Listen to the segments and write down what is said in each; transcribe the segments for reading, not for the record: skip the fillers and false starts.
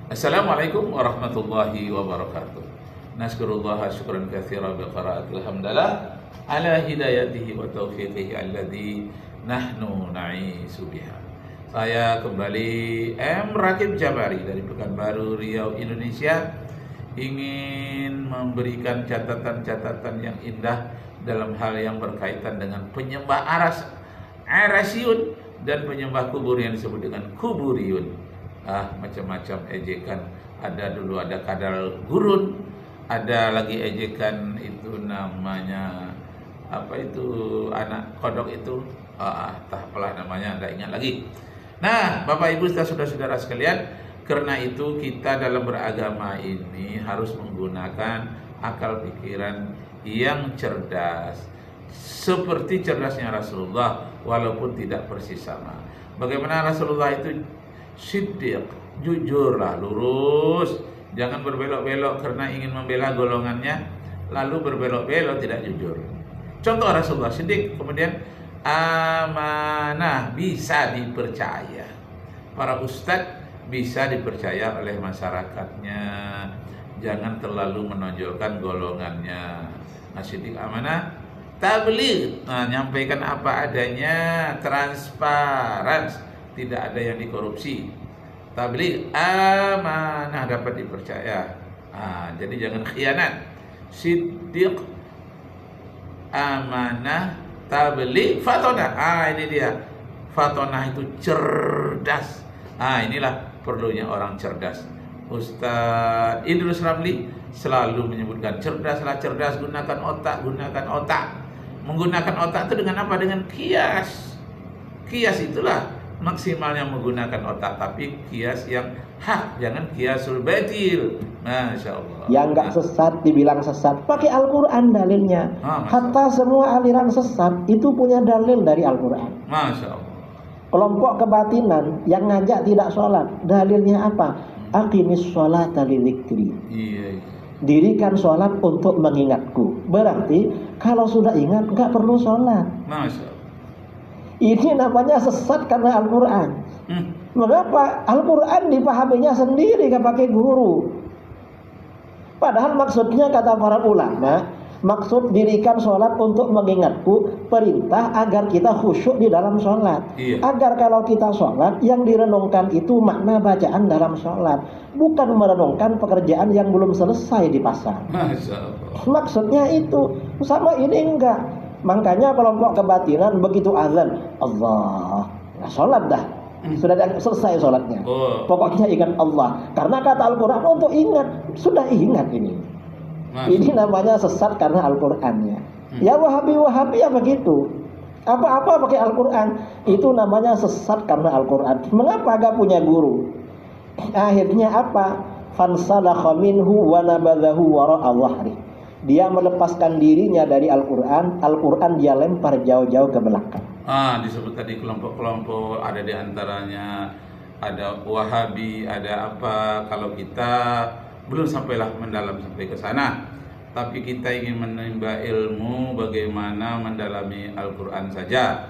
Assalamualaikum warahmatullahi wabarakatuh. Naskurullah syukran katsiran bi qiraatil hamdalah ala hidayatihi wa taufiqihi alladzi nahnu na'isu biha. Saya kembali Rakib Jabari dari Pekanbaru, Riau, Indonesia, ingin memberikan catatan-catatan yang indah dalam hal yang berkaitan dengan penyembah Arasyun dan penyembah kubur yang disebut dengan kuburiyun. Macam-macam ejekan. Ada kadal gurun, ada lagi ejekan itu namanya apa itu, anak kodok itu, tak apalah namanya, tidak ingat lagi. Nah, Bapak Ibu saudara-saudara sekalian, karena itu kita dalam beragama ini harus menggunakan akal pikiran yang cerdas, seperti cerdasnya Rasulullah, walaupun tidak persis sama. Bagaimana Rasulullah itu siddiq, jujurlah, lurus, jangan berbelok-belok karena ingin membela golongannya, lalu berbelok-belok tidak jujur. Contoh Rasulullah siddiq, kemudian amanah, bisa dipercaya. Para ustadz bisa dipercaya oleh masyarakatnya, jangan terlalu menonjolkan golongannya. Siddiq, amanah, tabligh, nyampaikan apa adanya, transparan, tidak ada yang dikorupsi. Tabligh, amanah, dapat dipercaya. Jadi jangan khianat. Siddiq, amanah, tabligh, fatonah. Ini dia. Fatonah itu cerdas. Inilah perlunya orang cerdas. Ustaz Idrus Ramli selalu menyebutkan cerdaslah, cerdas, gunakan otak, gunakan otak. Menggunakan otak itu dengan apa? Dengan kias. Kias itulah maksimalnya menggunakan otak, tapi kias yang hak, jangan kiasul batil. Masya Allah. Yang nggak sesat dibilang sesat, pakai Al-Quran dalilnya. Hatta semua aliran sesat itu punya dalil dari Al-Quran. Masya Allah. Kelompok kebatinan yang ngajak tidak sholat, dalilnya apa? Aqimis sholata lidzikri. Iya. Dirikan sholat untuk mengingatku. Berarti kalau sudah ingat nggak perlu sholat. Masya Allah. Ini namanya sesat karena Al-Quran. Mengapa? Al-Quran dipahaminya sendiri, gak pakai guru. Padahal maksudnya kata para ulama, maksud dirikan sholat untuk mengingatku, perintah agar kita khusyuk di dalam sholat. Agar kalau kita sholat, yang direnungkan itu makna bacaan dalam sholat, bukan merenungkan pekerjaan yang belum selesai di pasar. Maksudnya itu. Sama ini enggak. Makanya kelompok kebatinan begitu azan, Allah, sholat dah, sudah selesai sholatnya. Pokoknya ingat Allah, karena kata Al-Quran untuk ingat, sudah ingat ini. Ini namanya sesat karena Al-Qurannya. Ya Wahabi ya begitu. Apa-apa pakai Al-Quran, itu namanya sesat karena Al-Quran. Mengapa gak punya guru? Akhirnya apa? Fansalakha minhu wa nabadhahu wara'a dhahri. Dia melepaskan dirinya dari Al-Quran, Al-Quran dia lempar jauh-jauh ke belakang. Disebut tadi kelompok-kelompok, ada di antaranya ada Wahabi, ada apa. Kalau kita belum sampailah mendalam sampai ke sana, tapi kita ingin menimba ilmu bagaimana mendalami Al-Quran saja,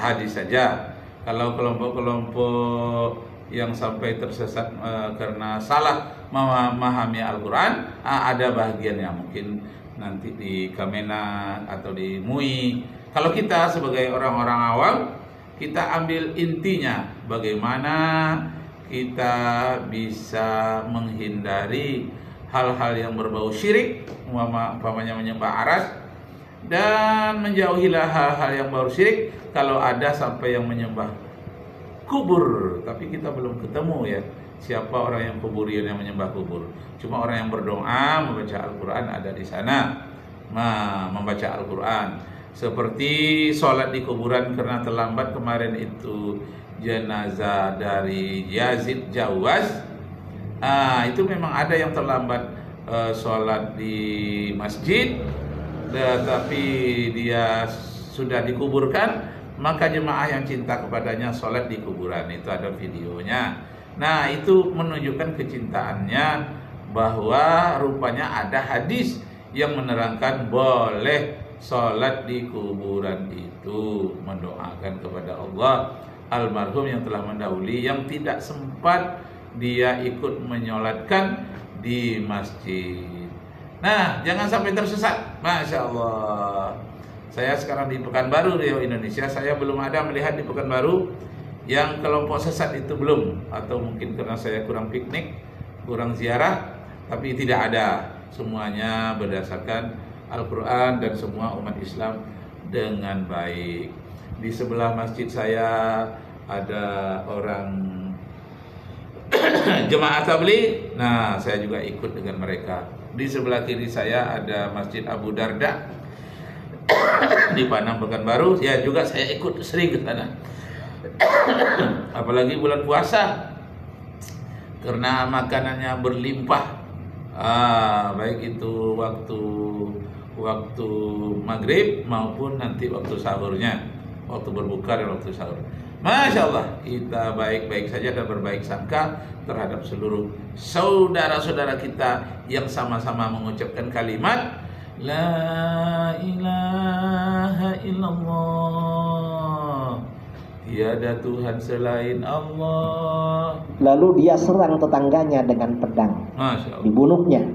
hadis saja. Kalau kelompok-kelompok yang sampai tersesat karena salah memahami Al-Quran, ada bahagian yang mungkin nanti di Kemenak atau di MUI. Kalau kita sebagai orang-orang awam, kita ambil intinya bagaimana kita bisa menghindari hal-hal yang berbau syirik, umpamanya menyembah aras, dan menjauhilah hal-hal yang berbau syirik. Kalau ada sampai yang menyembah kubur, tapi kita belum ketemu ya siapa orang yang kuburian yang menyembah kubur. Cuma orang yang berdoa, membaca Al-Quran ada di sana, membaca Al-Quran. Seperti sholat di kuburan karena terlambat kemarin itu jenazah dari Yazid Jawaz. Itu memang ada yang terlambat sholat di masjid, tetapi dia sudah dikuburkan, maka jemaah yang cinta kepadanya sholat di kuburan. Itu ada videonya. Nah, itu menunjukkan kecintaannya, bahwa rupanya ada hadis yang menerangkan boleh sholat di kuburan itu, mendoakan kepada Allah almarhum yang telah mendahului, yang tidak sempat dia ikut menyolatkan di masjid. Nah, jangan sampai tersesat. Masya Allah. Saya sekarang di Pekanbaru, Riau, Indonesia. Saya belum ada melihat di Pekanbaru yang kelompok sesat itu belum. Atau mungkin karena saya kurang piknik, kurang ziarah, tapi tidak ada. Semuanya berdasarkan Al-Quran dan semua umat Islam dengan baik. Di sebelah masjid saya ada orang jemaah tabligh. Nah, saya juga ikut dengan mereka. Di sebelah kiri saya ada Masjid Abu Darda di Panang Pekanbaru. Ya, juga saya ikut sering ke sana. Apalagi bulan puasa, karena makanannya berlimpah. Baik itu waktu maghrib maupun nanti waktu sahurnya, waktu berbuka dan waktu sahur. Masya Allah, kita baik-baik saja dan berbaik sangka terhadap seluruh saudara-saudara kita yang sama-sama mengucapkan kalimat La ilaha illallah, tiada Tuhan selain Allah. Lalu dia serang tetangganya dengan pedang. Masya Allah. Dibunuhnya.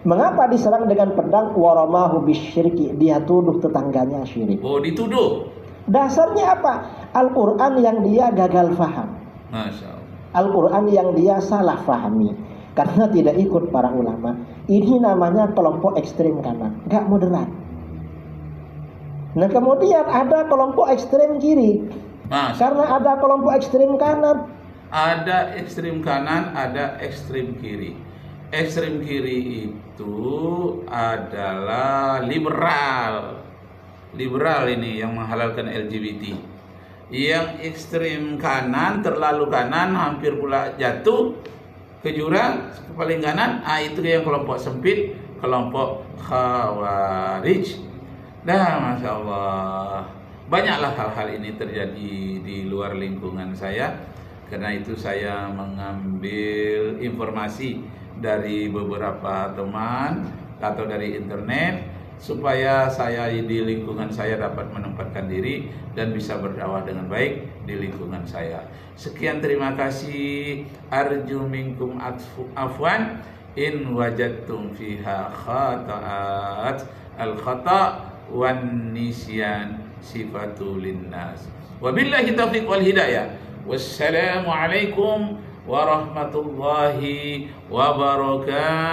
Mengapa diserang dengan pedang? Waramahu bisyirki, dia tuduh tetangganya syirik. Oh, dituduh. Dasarnya apa? Al-Quran yang dia gagal faham. Masya Allah. Al-Quran yang dia salah fahami karena tidak ikut para ulama. Ini namanya kelompok ekstrem kanan, gak moderat. Nah, kemudian ada kelompok ekstrem kiri. Karena ada kelompok ekstrem kanan, ada ekstrem kanan, ada ekstrem kiri. Ekstrem kiri itu adalah liberal. Liberal ini yang menghalalkan LGBT. Yang ekstrem kanan, terlalu kanan, hampir pula jatuh ke jurang paling kanan. Itu yang kelompok sempit, kelompok Khawarij. Nah, Masya Allah, banyaklah hal-hal ini terjadi di luar lingkungan saya. Karena itu saya mengambil informasi dari beberapa teman atau dari internet, supaya saya di lingkungan saya dapat menempatkan diri dan bisa berdakwah dengan baik di lingkungan saya. Sekian, terima kasih. Arju minkum afwan in wajadtum fiha khata'at al khata' wan nisyan sifatul linnas. Wabillahi taufiq wal hidayah. Wassalamualaikum warahmatullahi wabarakatuh.